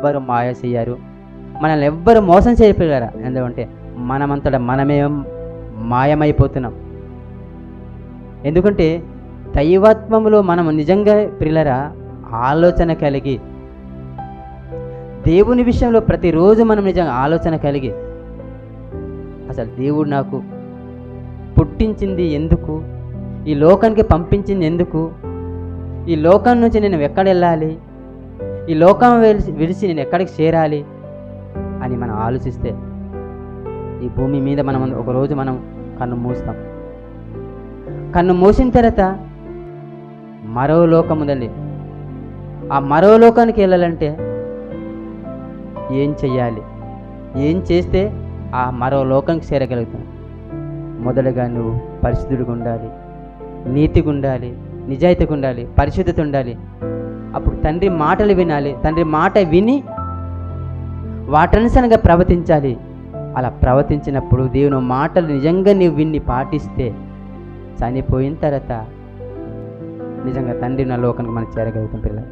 ఎవ్వరు మాయ చేయరు, మనల్ని ఎవ్వరు మోసం చేయగలరా? ఎందుకంటే మనమంతటా మనమే మాయమైపోతున్నాం. ఎందుకంటే దైవత్వంలో మనం నిజంగా ప్రియులరా ఆలోచన కలిగి, దేవుని విషయంలో ప్రతిరోజు మనం నిజంగా ఆలోచన కలిగి, అసలు దేవుడు నాకు పుట్టించింది ఎందుకు, ఈ లోకానికి పంపించింది ఎందుకు, ఈ లోకం నుంచి నేను ఎక్కడ వెళ్ళాలి, ఈ లోకం విడిచి నేను ఎక్కడికి చేరాలి అని మనం ఆలోచిస్తే ఈ భూమి మీద మనం ఒకరోజు మనం కన్ను మూస్తాం. కన్ను మూసిన తర్వాత మరో లోకం ఉందండి. ఆ మరో లోకానికి వెళ్ళాలంటే ఏం చెయ్యాలి, ఏం చేస్తే ఆ మరో లోకానికి చేరగలుగుతాం? మొదటగా నువ్వు పరిశుద్ధుడిగా ఉండాలి, నీతిగా ఉండాలి, నిజాయితీగా ఉండాలి, పరిశుద్ధత ఉండాలి. అప్పుడు తండ్రి మాటలు వినాలి, తండ్రి మాట విని వాటనుసరంగా ప్రవర్తించాలి. అలా ప్రవర్తించినప్పుడు దేవుని మాటలు నిజంగా నీవు విన్ని పాటిస్తే చనిపోయిన తర్వాత నిజంగా తండ్రి నా లోకానికి మనం చేరగలుగుతాం పిల్లలు.